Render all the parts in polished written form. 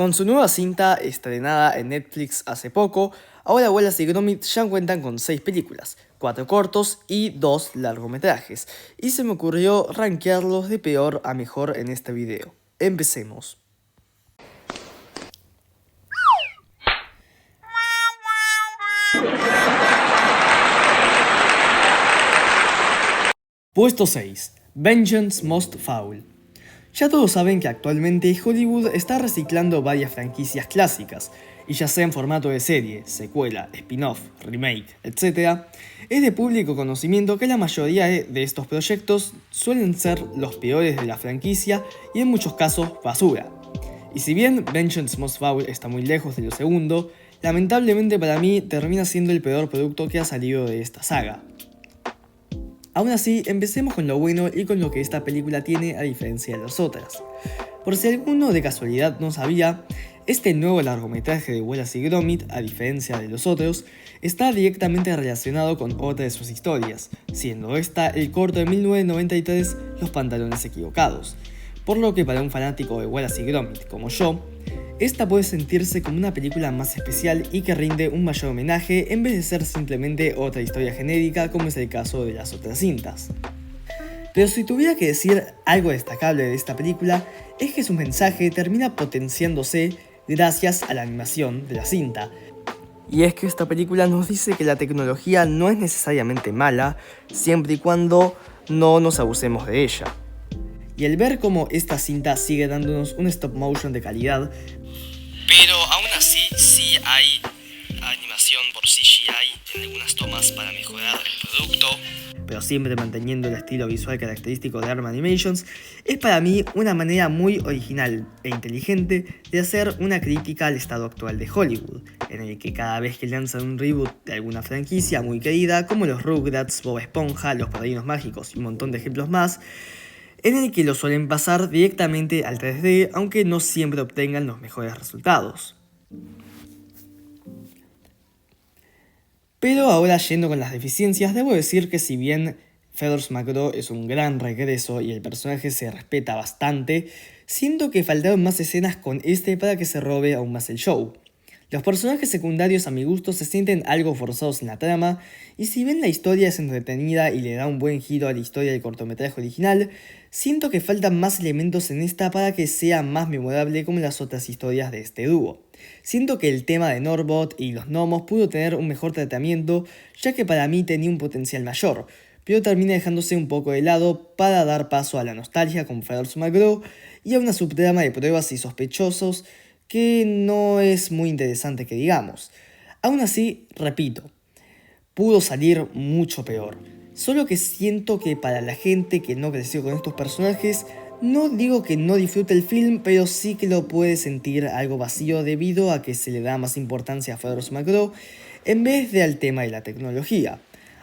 Con su nueva cinta estrenada en Netflix hace poco, ahora Wallace y Gromit ya cuentan con 6 películas, 4 cortos y 2 largometrajes, y se me ocurrió rankearlos de peor a mejor en este video. Empecemos. Puesto 6. Vengeance Most Foul. Ya todos saben que actualmente Hollywood está reciclando varias franquicias clásicas, y ya sea en formato de serie, secuela, spin-off, remake, etc., es de público conocimiento que la mayoría de estos proyectos suelen ser los peores de la franquicia y en muchos casos basura. Y si bien Vengeance Most Foul está muy lejos de lo segundo, lamentablemente para mí termina siendo el peor producto que ha salido de esta saga. Aún así, empecemos con lo bueno y con lo que esta película tiene a diferencia de las otras. Por si alguno de casualidad no sabía, este nuevo largometraje de Wallace y Gromit, a diferencia de los otros, está directamente relacionado con otra de sus historias, siendo esta el corto de 1993 Los pantalones equivocados, por lo que para un fanático de Wallace y Gromit como yo, esta puede sentirse como una película más especial y que rinde un mayor homenaje en vez de ser simplemente otra historia genérica como es el caso de las otras cintas. Pero si tuviera que decir algo destacable de esta película, es que su mensaje termina potenciándose gracias a la animación de la cinta. Y es que esta película nos dice que la tecnología no es necesariamente mala, siempre y cuando no nos abusemos de ella. Y el ver cómo esta cinta sigue dándonos un stop motion de calidad, pero aún así sí hay animación por CGI en algunas tomas para mejorar el producto, pero siempre manteniendo el estilo visual característico de ARM Animations, es para mí una manera muy original e inteligente de hacer una crítica al estado actual de Hollywood, en el que cada vez que lanzan un reboot de alguna franquicia muy querida, como los Rugrats, Bob Esponja, Los Padrinos Mágicos y un montón de ejemplos más, en el que lo suelen pasar directamente al 3D, aunque no siempre obtengan los mejores resultados. Pero ahora yendo con las deficiencias, debo decir que si bien Feathers McGraw es un gran regreso y el personaje se respeta bastante, siento que faltaron más escenas con este para que se robe aún más el show. Los personajes secundarios a mi gusto se sienten algo forzados en la trama, y si bien la historia es entretenida y le da un buen giro a la historia del cortometraje original, siento que faltan más elementos en esta para que sea más memorable como las otras historias de este dúo. Siento que el tema de Norbot y los gnomos pudo tener un mejor tratamiento, ya que para mí tenía un potencial mayor, pero termina dejándose un poco de lado para dar paso a la nostalgia con Feathers McGraw y a una subtrama de pruebas y sospechosos que no es muy interesante que digamos. Aún así, repito, pudo salir mucho peor. Solo que siento que para la gente que no creció con estos personajes, no digo que no disfrute el film, pero sí que lo puede sentir algo vacío debido a que se le da más importancia a Feathers McGraw en vez de al tema de la tecnología.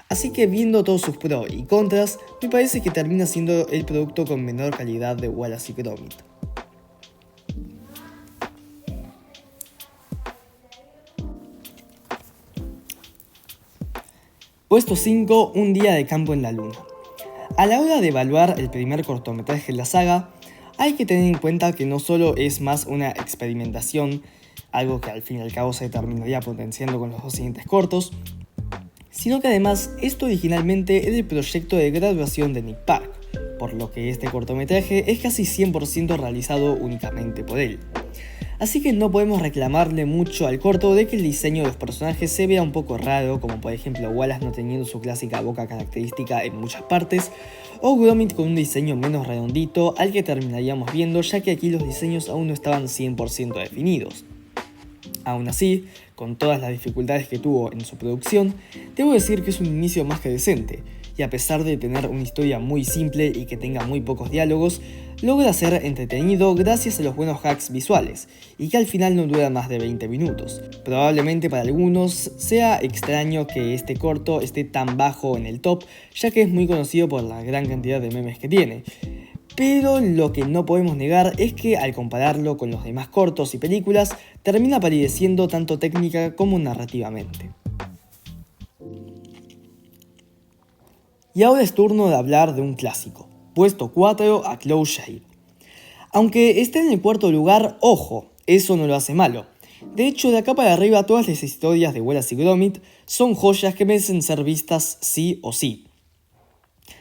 Así que viendo todos sus pros y contras, me parece que termina siendo el producto con menor calidad de Wallace y Gromit. Puesto 5. Un día de campo en la luna. A la hora de evaluar el primer cortometraje de la saga, hay que tener en cuenta que no solo es más una experimentación, algo que al fin y al cabo se terminaría potenciando con los dos siguientes cortos, sino que además esto originalmente era el proyecto de graduación de Nick Park, por lo que este cortometraje es casi 100% realizado únicamente por él. Así que no podemos reclamarle mucho al corto de que el diseño de los personajes se vea un poco raro, como por ejemplo Wallace no teniendo su clásica boca característica en muchas partes, o Gromit con un diseño menos redondito al que terminaríamos viendo, ya que aquí los diseños aún no estaban 100% definidos. Aún así, con todas las dificultades que tuvo en su producción, debo decir que es un inicio más que decente, y a pesar de tener una historia muy simple y que tenga muy pocos diálogos, logra ser entretenido gracias a los buenos hacks visuales, y que al final no dura más de 20 minutos. Probablemente para algunos sea extraño que este corto esté tan bajo en el top, ya que es muy conocido por la gran cantidad de memes que tiene. Pero lo que no podemos negar es que al compararlo con los demás cortos y películas, termina palideciendo tanto técnica como narrativamente. Y ahora es turno de hablar de un clásico. Puesto 4 a Close Shave. Aunque esté en el cuarto lugar, ojo, eso no lo hace malo. De hecho, de acá para arriba todas las historias de Wallace y Gromit son joyas que merecen ser vistas sí o sí.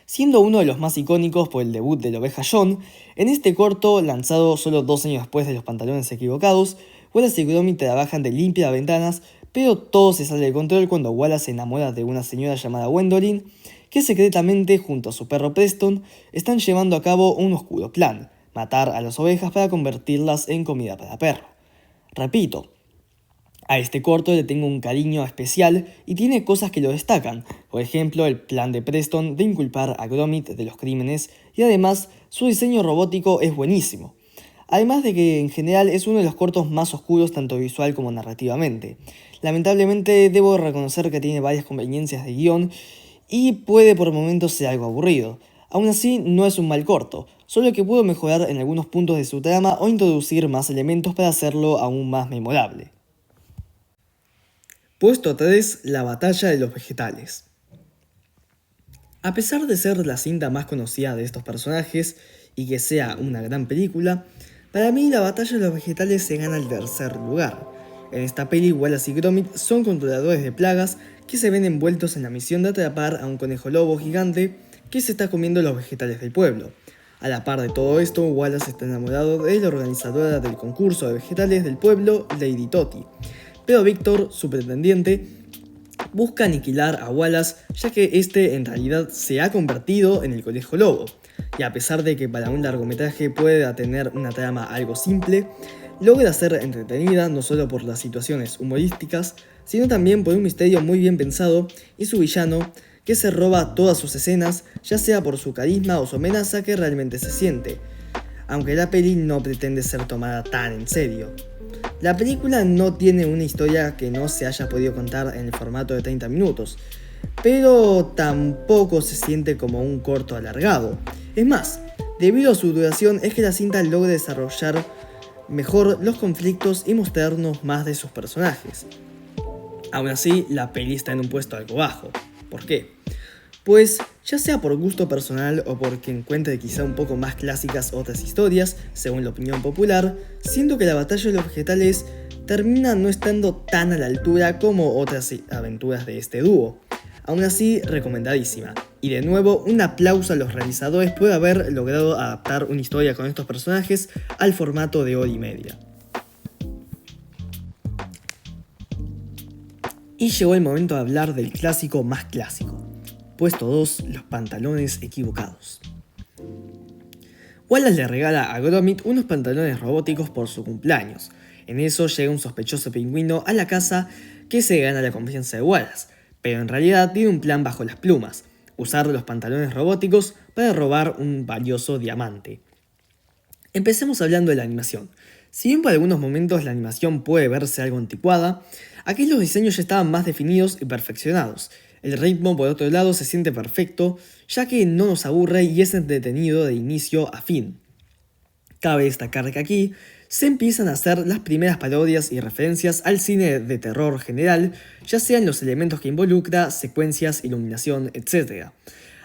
Siendo uno de los más icónicos por el debut de la oveja John, en este corto, lanzado solo 2 años después de Los pantalones equivocados, Wallace y Gromit trabajan de limpiar ventanas, pero todo se sale de control cuando Wallace se enamora de una señora llamada Gwendolyn, que secretamente, junto a su perro Preston, están llevando a cabo un oscuro plan: matar a las ovejas para convertirlas en comida para perro. Repito, a este corto le tengo un cariño especial y tiene cosas que lo destacan, por ejemplo el plan de Preston de inculpar a Gromit de los crímenes, y además su diseño robótico es buenísimo. Además de que en general es uno de los cortos más oscuros tanto visual como narrativamente. Lamentablemente debo reconocer que tiene varias conveniencias de guión y puede por momentos ser algo aburrido. Aún así no es un mal corto, solo que puedo mejorar en algunos puntos de su trama o introducir más elementos para hacerlo aún más memorable. Puesto 3. La batalla de los vegetales. A pesar de ser la cinta más conocida de estos personajes y que sea una gran película, para mí la batalla de los vegetales se gana el tercer lugar. En esta peli, Wallace y Gromit son controladores de plagas que se ven envueltos en la misión de atrapar a un conejo lobo gigante que se está comiendo los vegetales del pueblo. A la par de todo esto, Wallace está enamorado de la organizadora del concurso de vegetales del pueblo, Lady Toti. Pero Victor, su pretendiente, busca aniquilar a Wallace, ya que este en realidad se ha convertido en el conejo lobo. Y a pesar de que para un largometraje pueda tener una trama algo simple, logra ser entretenida no solo por las situaciones humorísticas, sino también por un misterio muy bien pensado y su villano, que se roba todas sus escenas, ya sea por su carisma o su amenaza que realmente se siente, aunque la peli no pretende ser tomada tan en serio. La película no tiene una historia que no se haya podido contar en el formato de 30 minutos, pero tampoco se siente como un corto alargado. Es más, debido a su duración es que la cinta logra desarrollar mejor los conflictos y mostrarnos más de sus personajes. Aún así, la peli está en un puesto algo bajo. ¿Por qué? Pues, ya sea por gusto personal o porque encuentre quizá un poco más clásicas otras historias, según la opinión popular, siento que la batalla de los vegetales termina no estando tan a la altura como otras aventuras de este dúo. Aún así, recomendadísima. Y de nuevo, un aplauso a los realizadores por haber logrado adaptar una historia con estos personajes al formato de hora y media. Y llegó el momento de hablar del clásico más clásico. Puesto 2, los pantalones equivocados. Wallace le regala a Gromit unos pantalones robóticos por su cumpleaños. En eso llega un sospechoso pingüino a la casa que se gana la confianza de Wallace, pero en realidad tiene un plan bajo las plumas: usar los pantalones robóticos para robar un valioso diamante. Empecemos hablando de la animación. Si bien por algunos momentos la animación puede verse algo anticuada, aquí los diseños ya estaban más definidos y perfeccionados. El ritmo, por otro lado, se siente perfecto, ya que no nos aburre y es entretenido de inicio a fin. Cabe destacar que aquí se empiezan a hacer las primeras parodias y referencias al cine de terror general, ya sean los elementos que involucra, secuencias, iluminación, etc.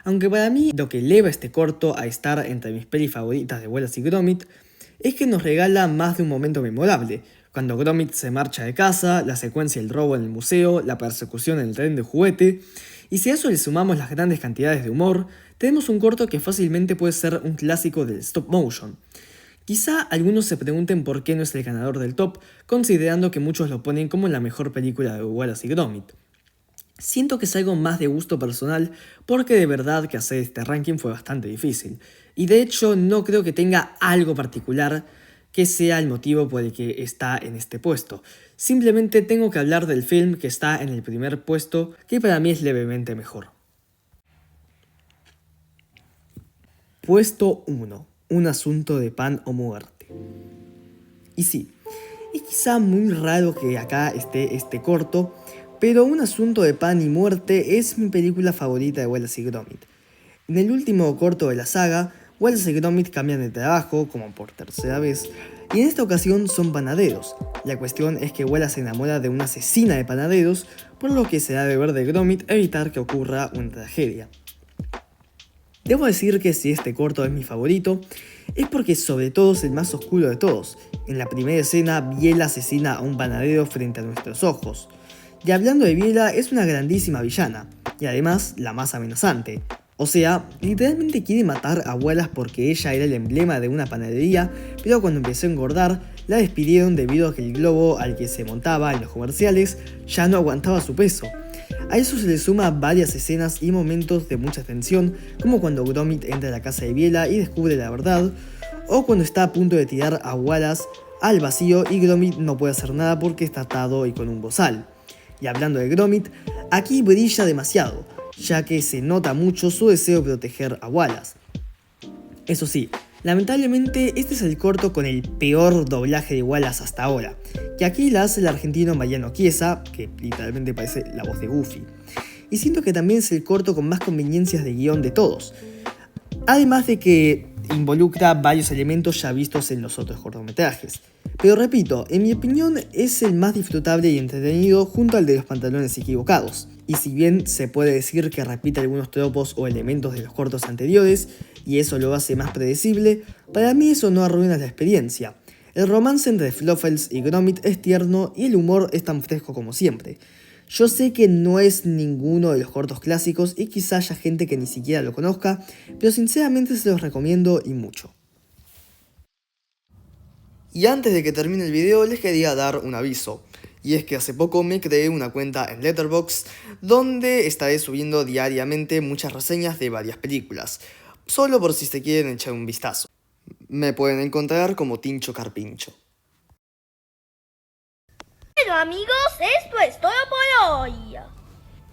Aunque para mí lo que eleva este corto a estar entre mis pelis favoritas de Wallace y Gromit es que nos regala más de un momento memorable. Cuando Gromit se marcha de casa, la secuencia del robo en el museo, la persecución en el tren de juguete, y si a eso le sumamos las grandes cantidades de humor, tenemos un corto que fácilmente puede ser un clásico del stop motion. Quizá algunos se pregunten por qué no es el ganador del top, considerando que muchos lo ponen como la mejor película de Wallace y Gromit. Siento que es algo más de gusto personal, porque de verdad que hacer este ranking fue bastante difícil, y de hecho no creo que tenga algo particular que sea el motivo por el que está en este puesto. Simplemente tengo que hablar del film que está en el primer puesto, que para mí es levemente mejor. Puesto 1. Un asunto de pan o muerte. Y sí, es quizá muy raro que acá esté este corto, pero Un asunto de pan y muerte es mi película favorita de Wallace y Gromit. En el último corto de la saga, Wallace y Gromit cambian de trabajo, como por tercera vez, y en esta ocasión son panaderos. La cuestión es que Wallace se enamora de una asesina de panaderos, por lo que será deber de Gromit evitar que ocurra una tragedia. Debo decir que si este corto es mi favorito, es porque sobre todo es el más oscuro de todos. En la primera escena, Biela asesina a un panadero frente a nuestros ojos. Y hablando de Biela, es una grandísima villana, y además la más amenazante. O sea, literalmente quiere matar a Wallace porque ella era el emblema de una panadería, pero cuando empezó a engordar, la despidieron debido a que el globo al que se montaba en los comerciales ya no aguantaba su peso. A eso se le suma varias escenas y momentos de mucha tensión, como cuando Gromit entra a la casa de Biela y descubre la verdad, o cuando está a punto de tirar a Wallace al vacío y Gromit no puede hacer nada porque está atado y con un bozal. Y hablando de Gromit, aquí brilla demasiado, ya que se nota mucho su deseo de proteger a Wallace. Eso sí, lamentablemente este es el corto con el peor doblaje de Wallace hasta ahora, que aquí la hace el argentino Mariano Chiesa, que literalmente parece la voz de Goofy. Y siento que también es el corto con más conveniencias de guión de todos, además de que involucra varios elementos ya vistos en los otros cortometrajes. Pero repito, en mi opinión es el más disfrutable y entretenido junto al de los pantalones equivocados. Y si bien se puede decir que repite algunos tropos o elementos de los cortos anteriores, y eso lo hace más predecible, para mí eso no arruina la experiencia. El romance entre Fluffles y Gromit es tierno y el humor es tan fresco como siempre. Yo sé que no es ninguno de los cortos clásicos y quizá haya gente que ni siquiera lo conozca, pero sinceramente se los recomiendo y mucho. Y antes de que termine el video les quería dar un aviso, y es que hace poco me creé una cuenta en Letterboxd donde estaré subiendo diariamente muchas reseñas de varias películas, solo por si se quieren echar un vistazo. Me pueden encontrar como Tincho Carpincho. Bueno amigos, esto es todo por hoy.